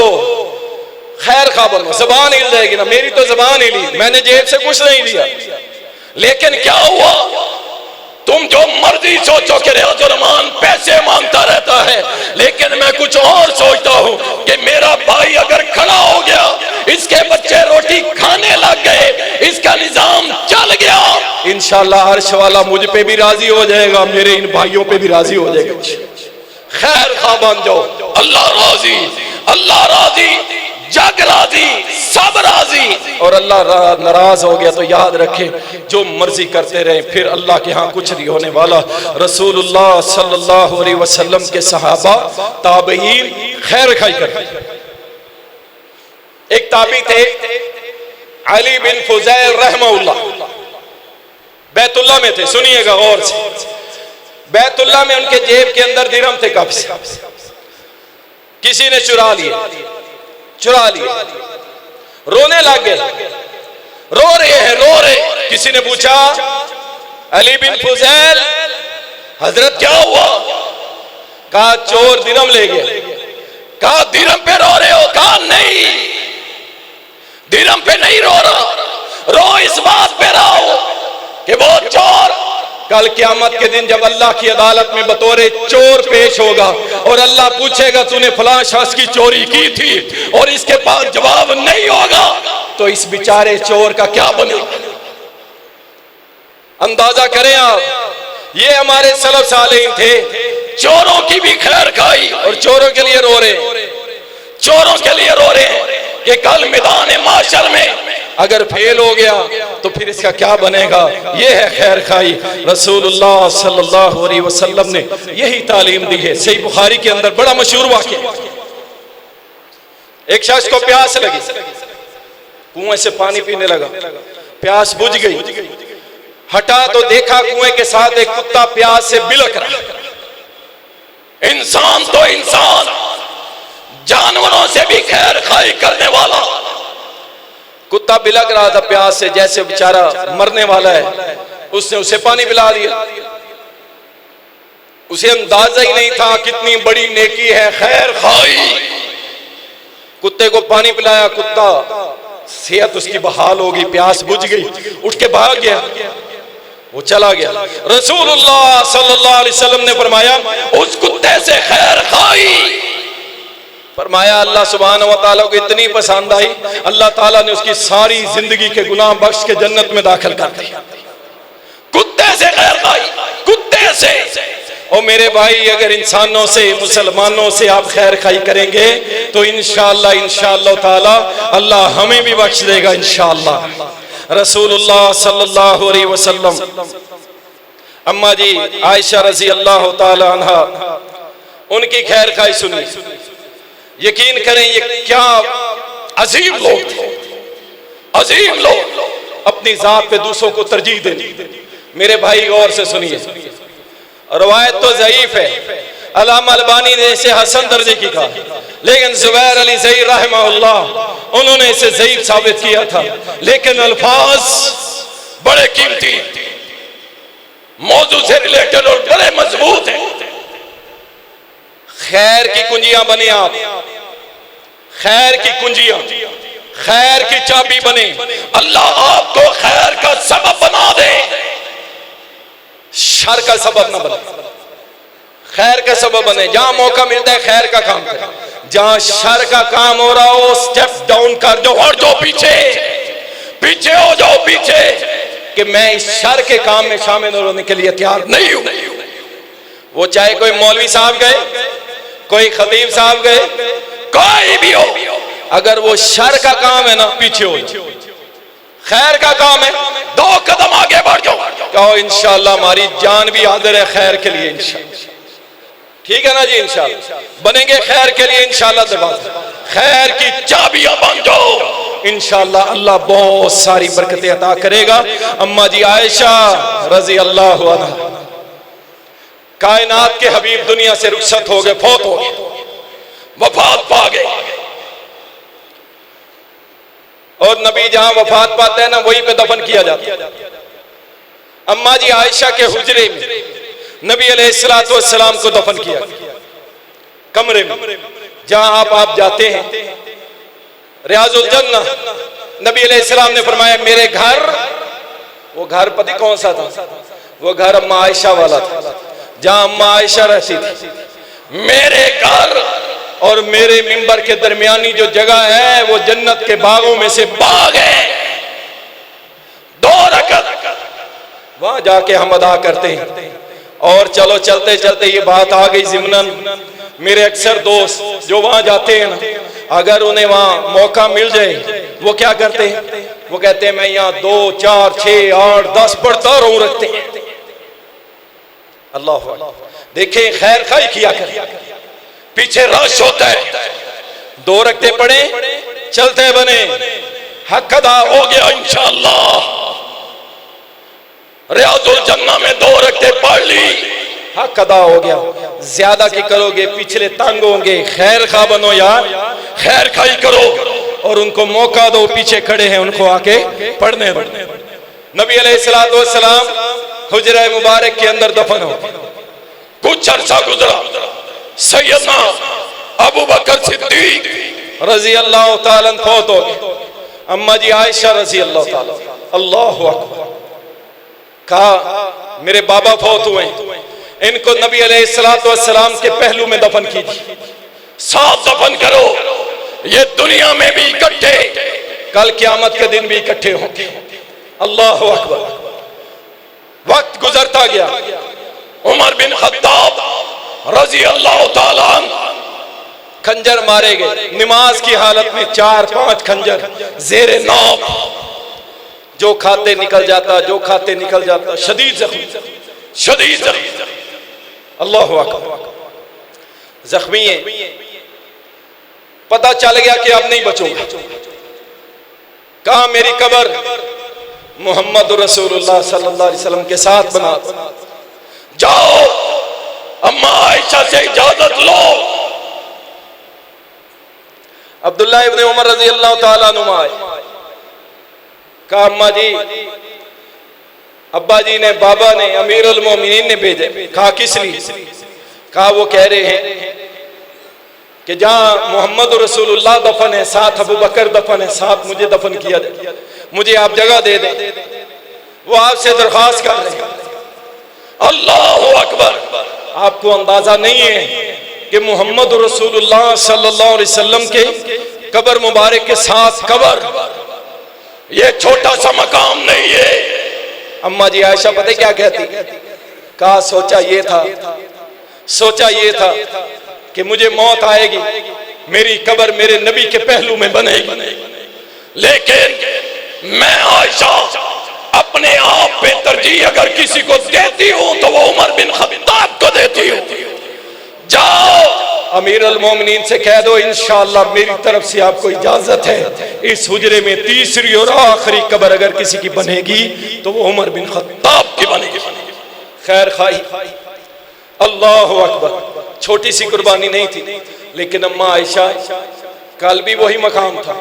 खैर खा बनो, जबान हिल जाएगी ना, मेरी तो जबान हिली, मैंने जेब से कुछ नहीं लिया, लेकिन क्या हुआ, तुम जो मर्जी सोचो कि रियाजुर्रहमान पैसे मांगता रहता है, लेकिन मैं कुछ और सोचता हूं कि मेरा भाई अगर खड़ा हो गया, इसके बच्चे रोटी खाने लग गए, इसका निजाम चल गया, इंशाअल्लाह अर्श वाला मुझ पे भी राजी हो जाएगा, मेरे इन भाइयों पे भी राजी हो जाएगा। खैर खा बन जाओ, अल्लाह राजी, अल्लाह राजी, जग राजी, सब राजी। और अल्लाह नाराज हो गया तो याद रखे जो मर्जी करते रहे, फिर अल्लाह के यहाँ कुछ नहीं होने वाला। रसूलुल्लाह सल्लल्लाहु अलैहि वसल्लम के सहाबा ताबईन खैर खाई करते। एक ताबी थे अली बिन फुज़ैल रहमहुल्लाह, बैतुल्लाह में थे, सुनिएगा गौर से, बैतुल्लाह में उनके जेब के अंदर दिरहम थे काफी, किसी ने चुरा लिए, रोने लग गए, रो रहे हैं, रो रहे। किसी ने पूछा अली बिन फुज़ैल हजरत क्या हुआ? कहा चोर दिरहम ले गए। कहा दिरहम पे रो रहे हो? कहा नहीं, दिरहम पे नहीं रो रहा, रो इस बात पे रहो कि वो चोर कल क़यामत के दिन जब अल्लाह की अदालत में बतौरे चोर पेश होगा और अल्लाह पूछेगा तूने फलां शख्स की चोरी की थी, और इसके पास जवाब नहीं होगा, तो इस बेचारे चोर का क्या बनेगा? अंदाजा करें आप, ये हमारे सलफ सालेहीन थे, चोरों की भी खैर खाई और चोरों के लिए रो रहे, चोरों के लिए रो रहे कि कल मैदान माशर में अगर फेल हो गया तो फिर इसका क्या बनेगा। ये है खैर खाई। रसूलुल्लाह सल्लल्लाहु अलैहि वसल्लम ने यही तालीम दी है। सही बुखारी के अंदर बड़ा मशहूर वाक़या, एक शख्स को प्यास लगी, कुएं से पानी पीने लगा, प्यास बुझ गई, हटा तो देखा कुएं के साथ एक कुत्ता प्यास से बिलक रहा। इंसान तो इंसान, जानवरों से भी खैर खाई करने वाला, कुत्ता बिलक रहा था प्यास से, जैसे बेचारा मरने वाला है, उसने उसे पानी पिला दिया। उसे अंदाजा ही नहीं था कितनी बड़ी नेकी है खैर खाई। कुत्ते को पानी पिलाया, कुत्ता सेहत उसकी बहाल होगी, प्यास बुझ गई, उठ के भाग गया, वो चला गया। रसूलुल्लाह सल्लल्लाहु अलैहि वसल्लम ने फरमाया उस कुत्ते से खैर खाई। फरमाया अल्लाह सुब्हानहू व तआला को इतनी पसंद आई, अल्लाह ताला ने उसकी सारी जिंदगी के गुनाह बख्श के जन्नत में दाखिल कर दिया। कुत्ते से खैर खाई, कुत्ते से। और मेरे भाई अगर इंसानों से, मुसलमानों से आप खैर खाई करेंगे तो इंशाअल्लाह इंशाअल्लाह ताला अल्लाह हमें भी बख्श देगा इंशाअल्लाह। रसूलुल्लाह सल्लल्लाहु अलैहि वसल्लम, अम्मा जी आयशा रजी अल्लाह ताला अन्हा, उनकी खैर खाई सुनी। यकीन करें ये क्या अजीम लोग थे, अजीम लोग, अपनी जात पे दूसरों को तरजीह देनी। मेरे भाई गौर से सुनिए, रवायत तो ज़ईफ है, अल्लामा अलबानी ने इसे हसन दर्जे की कहा, लेकिन ज़ुबैर अली ज़ई रहमहुल्लाह उन्होंने इसे ज़ईफ साबित किया था, लेकिन अल्फाज बड़े कीमती, मौजू से रिलेटेड और बड़े मजबूत हैं। खैर की कुंजियां बने आप, खैर की कुंजियां, खैर की चाबी बने, अल्लाह आपको खैर का सबब बना दे, शर का सबब न बने, खैर का सबब बने। जहां मौका मिलता है खैर का काम करें, जहां शर का काम हो रहा हो स्टेप डाउन कर दो, हट जाओ पीछे, पीछे हो जाओ पीछे, कि मैं इस शर के काम में शामिल होने के लिए तैयार नहीं हूं। वो चाहे कोई मौलवी साहब गए, कोई खतीब साहब गए, कोई भी हो, अगर वो शर का काम है ना पीछे हो जाओ, खैर का काम है 2 कदम आगे बढ़ जाओ, कहो इंशाअल्लाह हमारी जान भी हाजिर है खैर के लिए इंशाअल्लाह। ठीक है ना जी, इंशाअल्लाह बनेंगे खैर के लिए इंशाअल्लाह, दरवाजा खैर की चाबियां बन जाओ इंशाअल्लाह, अल्लाह बहुत सारी बरकतें अता करेगा। अम्मा जी आयशा रजी अल्लाह अन्हा, कायनात के हबीब दुनिया से रुखसत हो गए, फौत हो गए, वफात पा गए, और नबी जहां वफात पाते हैं ना वहीं पे दफन किया जाता है। अम्मा जी आयशा के हुजरे में नबी अलैहिस्सलातु वस्सलाम को दफन किया, कमरे में जहां आप जाते हैं रियाजुल जन्नह। नबी अलैहिस्सलाम ने फरमाया मेरे घर, वो घर पति कौन सा था? वो घर अम्मा आयशा वाला था, जहां अम्मा आयशा रहती थी। मेरे घर और मेरे मिंबर के दरमियानी जो जगह है वो जन्नत के बागों में से बाग है। 2 रकअत वहां जाके हम अदा करते हैं। और चलो चलते चलते ये बात आ गई ज़िमनन, मेरे अक्सर दोस्त जो वहां जाते हैं ना, अगर उन्हें वहां मौका मिल जाए वो क्या करते हैं? वो कहते हैं मैं यहाँ 2, 4, 6, 8, 10 पढ़ता रहूं, रखते हैं। अल्लाह देखें, खैर खाई किया कर, पीछे रश होता है। 2 रखते पढ़े, चलते बने, हक अदा हो गया इंशाअल्लाह। रियाजुल जन्नह में 2 रखते पढ़ ली, हक अदा हो गया। ज्यादा की करोगे पिछले तंग होंगे। खैर खा बनो यार, खैर खाई करो और उनको मौका दो, पीछे खड़े हैं उनको आके पढ़ने दो। नबी अलैहिस्सलातु वस्सलाम हुजरा मुबारक के अंदर दफन हो। कुछ अरसा गुजरा, सैयदना अबू बकर सिद्दीक रजी अल्लाह ताला फौत हो गए। अम्मा जी आयशा रजी अल्लाह ताला, अल्लाहु अकबर, कहा मेरे बाबा फौत हुए, इनको नबी अलैहिस्सलातु वस्सलाम के पहलू में दफन कीजिए, साथ दफन करो। ये दुनिया में भी इकट्ठे, कल क़यामत के दिन भी इकट्ठे होंगे। अल्लाहु अकबर। वक्त गुजरता गया, उमर बिन खत्ताब रजी अल्लाह ताला खंजर मारे गए। नमाज की हालत में 4-5 खंजर जेरे नाक, जो खाते निकल जाता, जो खाते निकल जाता। शदीद जख्मी, शदीद जख्मी। अल्लाहु अकबर। जख्मी है, पता चल गया कि अब नहीं बचूंगा। कहा मेरी कब्र मोहम्मद रसूलुल्लाह सल्लल्लाहु अलैहि वसल्लम के साथ बना, जाओ अम्मा आयशा से इजाजत लो। अब्दुल्लाह इब्ने उमर रजी अल्लाह ताला अन्हुमा आए, कहा अम्मा जी, अब्बा जी ने, बाबा ने, अमीरुल मोमिनीन ने भेजे। कहा किस लिए? कहा वो कह रहे हैं कि जहां मोहम्मद रसूलुल्लाह दफन है, साथ अबू बकर दफन है, साथ मुझे दफन किया जाए, मुझे आप जगह दे दें। वो आपसे दरख्वास्त कर रहे हैं। अल्लाहु अकबर। आपको अंदाजा नहीं है कि मोहम्मद रसूलुल्लाह सल्लल्लाहु अलैहि वसल्लम के कब्र मुबारक के साथ कब्र, ये छोटा सा मकाम नहीं है। अम्मा जी आयशा पता क्या कहती? कहा सोचा ये था कि मुझे मौत आएगी, मेरी कब्र मेरे नबी के पहलू में बनेगी, लेकिन मैं आयशा अपने आप पे तरजीह अगर किसी को देती हूं तो वो उमर बिन खत्ताब को देती हूं। जाओ अमीरुल मोमिनीन से कह दो इंशाअल्लाह मेरी तरफ से आपको इजाजत है, इस हुजरे में तीसरी और आखिरी कब्र अगर किसी की बनेगी तो वो उमर बिन खत्ताब की बनेगी। खैर खाई। अल्लाहु अकबर। छोटी सी कुर्बानी नहीं थी, लेकिन अम्मा आयशा, कल भी वही मकाम था,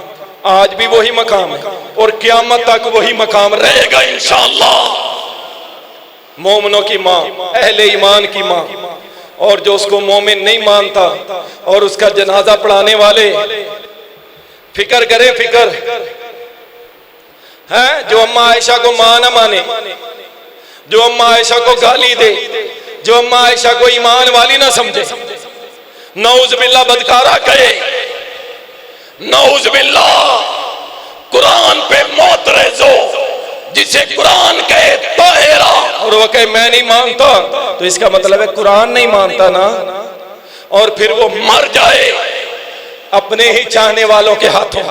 आज भी वही मकाम है और क़यामत तक वही मकाम रहेगा इंशाअल्लाह। मोमिनों की माँ, अहले ईमान की माँ, और जो उसको मोमिन नहीं मानता और उसका जनाजा पढ़ाने वाले, फिक्र करें, फिक्र है। जो अम्मा आयशा को मां ना माने, जो अम्मा आयशा को गाली दे, जो अम्मा आयशा को ईमान वाली ना समझे, नऊज बिल्लाह बदकारा कहे, नऊज बिल्लाह कुरान पे मौत रेजो, जिसे कुरान कहे ताहिरा और वो कहे मैं नहीं मानता, तो इसका मतलब है कुरान नहीं मानता ना। और फिर वो मर जाए अपने ही चाहने वालों के हाथों।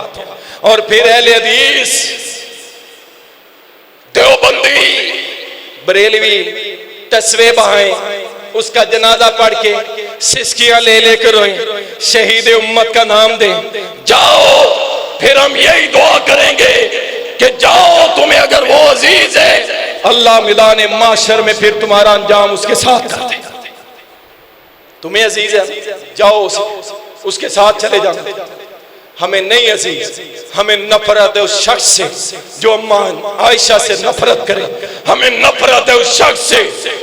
और फिर अहले हदीस, देवबंदी, बरेलवी तस्वे बहाएं, उसका जनाजा पढ़ के सिसकियां ले लेकर रोएं, शहीद उम्मत का नाम दें। जाओ फिर हम यही दुआ करेंगे कि जाओ, तुम्हें अगर वो अजीज है अल्लाह मिलाने माशर में फिर तुम्हारा अंजाम उसके साथ कर दे। तुम्हें अजीज है, जाओ उसके साथ चले जाओ। हमें नहीं अजीज, हमें नफरत है उस शख्स से जो अम्मा आयशा से नफरत करे, हमें नफरत है उस शख्स से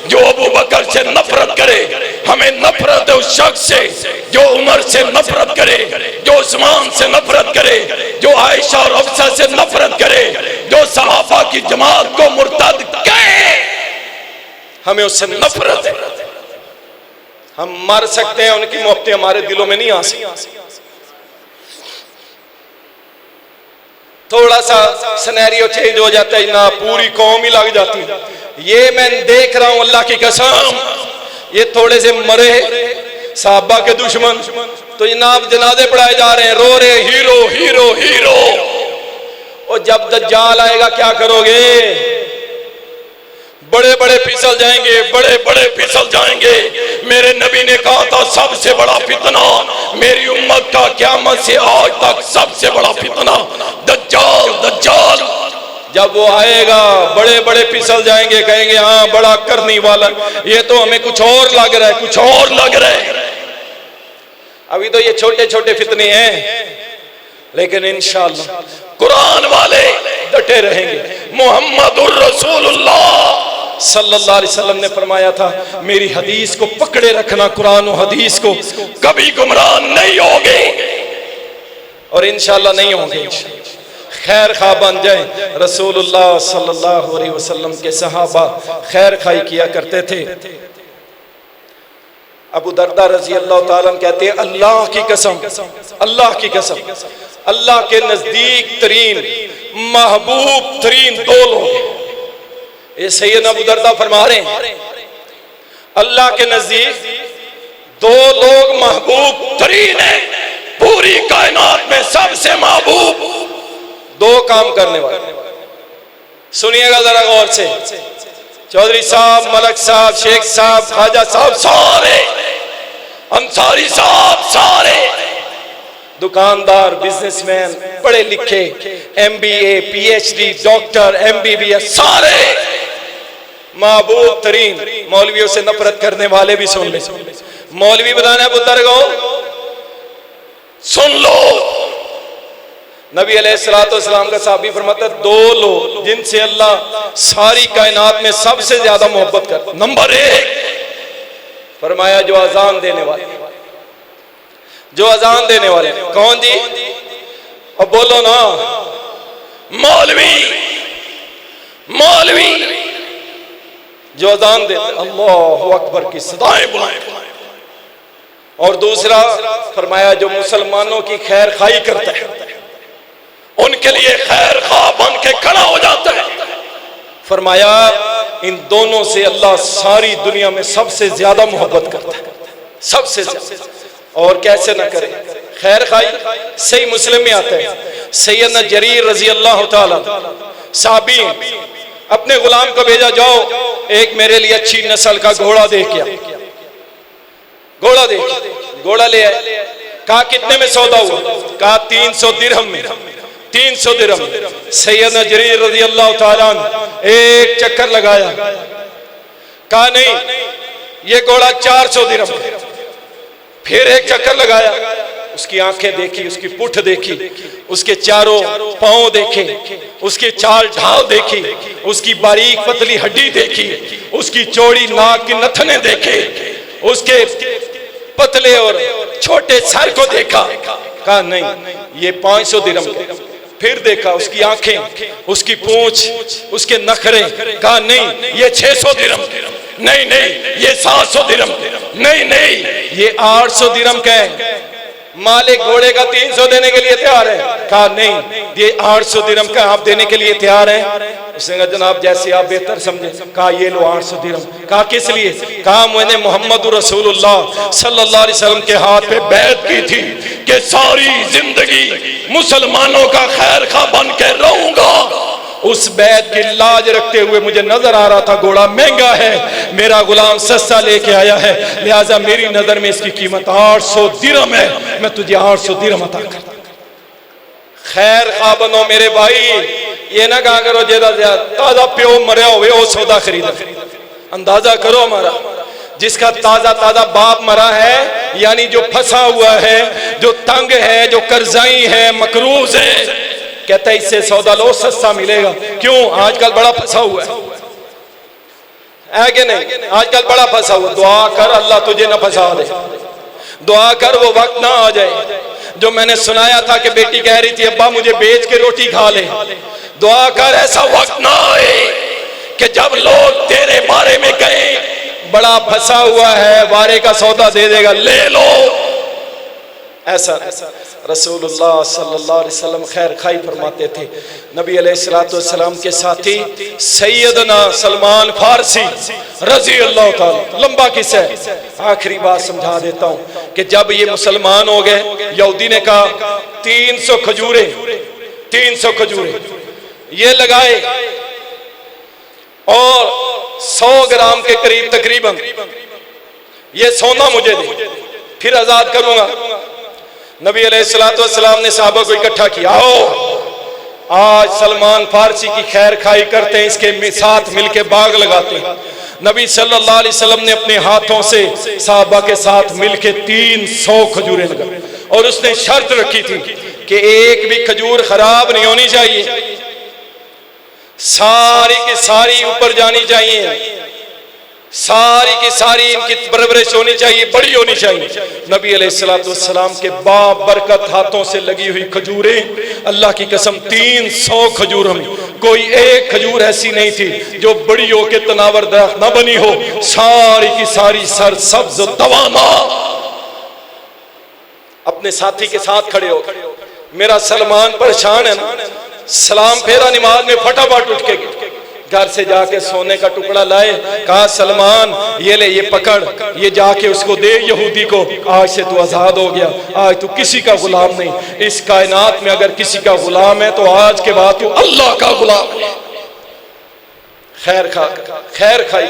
जो अबू बकर से नफरत करे, हमें नफरत है उस शख्स से जो उमर से नफरत करे, जो उस्मान से नफरत करे, जो आयशा और हफ्सा से नफरत करे, जो सहाबा की जमात को मुर्तद कहे, हमें उससे नफरत है। हम मर सकते हैं, उनकी मोहब्बतें हमारे दिलों में नहीं आ सकती। थोड़ा सा सिनेरियो चेंज हो जाता है ना, पूरी कौम ही लग जाती है। ये मैं देख रहा हूं अल्लाह की कसम, ये थोड़े से मरे साहबा के दुश्मन तो जनाब जनाजे पढ़ाए जा रहे हैं, रो रहे हीरो हीरो हीरो। और जब दज्जाल आएगा क्या करोगे? बड़े बड़े फिसल जाएंगे, बड़े बड़े फिसल जाएंगे। मेरे नबी ने कहा था सबसे बड़ा फितना मेरी उम्मत का क़यामत से आज तक सबसे बड़ा फितना दज्जाल। दज्जाल जब वो आएगा बड़े बड़े फिसल जाएंगे, कहेंगे हाँ बड़ा करने वाला, ये तो हमें कुछ और लग रहा है, कुछ और लग रहा है। अभी तो ये छोटे छोटे फितने हैं, लेकिन इंशाअल्लाह कुरान वाले डटे रहेंगे। मुहम्मदुर रसूलुल्लाह सल्लल्लाहु अलैहि वसल्लम ने फरमाया था मेरी हदीस को पकड़े रखना, कुरान और हदीस को, कभी गुमराह नहीं होगे और इंशाअल्लाह नहीं होंगे। खैर खा बन जाए। रसूलुल्लाह सल्लल्लाहु अलैहि वसल्लम के सहाबा खैर खाई किया करते थे। अबू दरदा रजी अल्लाह ताला कहते हैं अल्लाह की कसम, अल्लाह की कसम, अल्लाह के नजदीक तरीन महबूब तरीन दो लोग, ये सैयद अबू दरदा फरमा रहे हैं अल्लाह के नजदीक दो लोग महबूब तरीन है, पूरी कायनात में सबसे महबूब दो काम करने वाले। सुनिएगा जरा गौर से, चौधरी साहब, मलक साहब, शेख साहब, ख्वाजा साहब, सारे अंसारी साहब, सारे दुकानदार, बिजनेसमैन, पढ़े लिखे, MBA, PhD, डॉक्टर, MBBS, सारे महबूब तरीन। मौलवियों से नफरत करने वाले भी सुन ले, मौलवी बताना पुत्र को सुन लो। नबी अलैहिस्सलाम का साहबी फरमाता दो लोग जिनसे अल्लाह सारी कायनात में सबसे ज्यादा मोहब्बत करता, नंबर 1 फरमाया जो अजान देने वाले, जो अजान देने वाले। कौन जी? अब बोलो ना, मौलवी, मौलवी जो अजान देते, अल्लाहु अकबर की सदाएं बुलाए। और दूसरा फरमाया जो मुसलमानों की खैर खाई करता है, उनके लिए खैर खा बन के खड़ा हो जाता है। फरमाया इन दोनों से अल्लाह सारी दुनिया में सबसे ज्यादा मोहब्बत करता है, सबसे ज्यादा। और कैसे ना करे खैर खाई। सही मुस्लिम में आता है सैयदना जरीर रजी अल्लाह ताला साहबी अपने गुलाम को भेजा, जाओ एक मेरे लिए अच्छी नस्ल का घोड़ा दे के, घोड़ा दे, घोड़ा ले आए। कहा कितने में सौदा हुआ? कहा 300 दिरहम में, 300 दिरहम। सैयदना जरीर रजी अल्लाह ताला एक चक्कर लगाया, कहा नहीं ये घोड़ा 400 दिरहम। फिर एक चक्कर लगाया, उसकी आंखें देखी, उसकी पुठ देखी, उसके चारों पांव देखे, उसके चाल ढाल देखी, उसकी बारीक पतली हड्डी देखी, उसकी चौड़ी नाक की नथने देखे, उसके पतले और छोटे सर को देखा। कहा नहीं ये 500 दिरहम के। फिर देखा उसकी आंखें, उसकी पूंछ, उसके नखरे। कहा नहीं ये 600 दिरहम, नहीं नहीं ये 700 दिरहम, नहीं नहीं ये 800 दिरहम का है। मालिक घोड़े का 300 देने के लिए तैयार है। कहा नहीं ये 800 दिरहम का आप देने के लिए तैयार हैं? उसने कहा जनाब जैसे आप बेहतर समझे। कहा ये लो 800 दिरहम। कहा किस लिए? कहा मैंने मोहम्मद रसूलुल्लाह सल्लल्लाहु अलैहि वसल्लम के हाथ पे बैत की थी कि सारी जिंदगी मुसलमानों का खैर खा बन के रहूंगा। उस बैत की लाज रखते हुए मुझे नजर आ रहा था घोड़ा महंगा है, मेरा गुलाम सस्ता लेके आया है, लिहाजा मेरी नजर में इसकी कीमत 800 दिरहम है, मैं तुझे 800 दिरहम अता करता। खैर खा बनो मेरे भाई, ये ना कहा करो जेदा ताजा प्यो मरिया हुए वो सौदा खरीदा। अंदाजा करो हमारा जिसका ताजा ताजा बाप मरा है, यानी जो फंसा हुआ है, जो तंग है, जो कर्जाई है, मकरूज है, कहता है इससे सौदा लो, सस्ता मिलेगा। क्यों? आजकल बड़ा फंसा हुआ है कि नहीं? आजकल बड़ा फंसा हुआ। दुआ कर अल्लाह तुझे ना फंसा दे, दुआ कर वो वक्त ना आ जाए जो मैंने सुनाया था कि बेटी कह रही थी अब्बा मुझे बेच के रोटी खा ले। दुआ कर ऐसा वक्त ना आए कि जब लोग तेरे बारे में कहें बड़ा फंसा हुआ है, वारे का सौदा दे देगा, ले लो। ऐसा रसूलुल्लाह सल्लल्लाहु अलैहि वसल्लम खैर खाई फरमाते थे। नबी अलैहिस्सलातु वस्सलाम के साथी सैयदना सलमान फारसी रजी अल्लाह ताला, लंबा किस्सा है, आखिरी बात समझा देता हूँ कि जब ये मुसलमान हो गए, यहूदी ने कहा 300 खजूरें, 300 खजूरें ये लगाए और 100 ग्राम के करीब तकरीबन ये सोना मुझे दे, फिर आजाद करूंगा। नबी अलैहिस्सलातु वस्सलाम ने सहाबा को इकट्ठा किया, आओ आज सलमान फारसी की खैर खाई करते हैं, इसके साथ मिलके बाग लगाते हैं। नबी सल्लल्लाहु अलैहि वसल्लम ने अपने हाथों से सहाबा के साथ मिलके 300 खजूरें लगाई और उसने शर्त रखी थी कि एक भी खजूर खराब नहीं होनी चाहिए, सारी की सारी ऊपर जानी चाहिए, सारी की सारी इनकी परवरिश होनी चाहिए, बड़ी होनी चाहिए। नबी अलैहिस्सलातु वस्सलाम के बाबरकत हाथों से लगी हुई खजूरें, अल्लाह की कसम 300 खजूरों में कोई एक खजूर ऐसी नहीं थी जो बड़ी हो के तनावर दरख्त न बनी हो, सारी की सारी सर सब्ज तवाना। अपने साथी के साथ खड़े हो, मेरा सलमान परेशान है ना, सलाम फेरा नमाज में फटाफट उठ के घर से जाके सोने का टुकड़ा लाए, कहा सलमान ये ले, ये पकड़, ये जाके उसको दे यहूदी को, आज से तू आजाद हो गया, आज तू किसी का गुलाम नहीं। इस कायनात में अगर किसी का गुलाम है तो आज के बाद तू अल्लाह का गुलाम है। खैर खा, खैर खाई।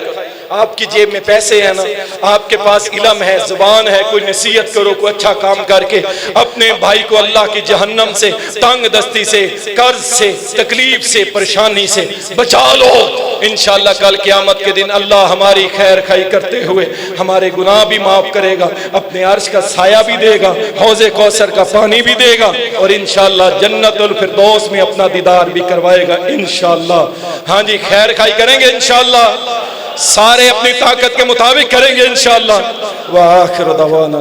आपकी जेब में पैसे हैं ना, आपके पास इल्म है, जुबान है, कोई नसीहत करो, कोई अच्छा काम करके अपने भाई को अल्लाह की जहन्नम से, तंग दस्ती से, कर्ज से, तकलीफ से, परेशानी से बचा लो। इंशाअल्लाह कल क़यामत के दिन अल्लाह हमारी खैर खाई करते हुए हमारे गुनाह भी माफ करेगा, अपने अर्श का साया भी देगा, हौज़े कौसर का पानी भी देगा और इंशाअल्लाह जन्नतुल फिरदौस में अपना दीदार भी करवाएगा इंशाअल्लाह। हाँ जी, खैर खाई करेंगे इंशाअल्लाह, सारे अपनी ताकत के मुताबिक करेंगे इंशाअल्लाह। व आखिर दवाना।